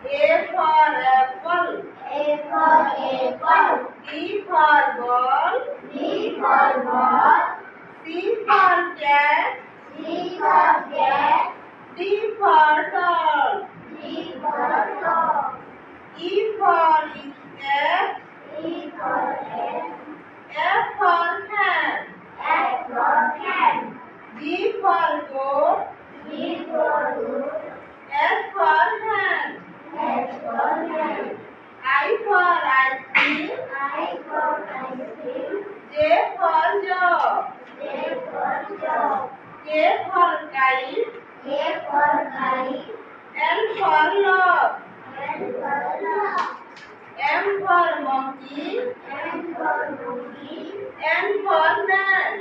A for apple. A for apple. B for ball. B for ball. C for cat. C for cat. D for doll. D for doll. E for cat. E for cat. F for hen. F for hen. G for goat. G for goat. S for hen. S for hen. I for ice cream. I for ice cream. J for job. J for job. K for kite. K for kite. L for love. L for love. M for monkey. M for monkey. N for net.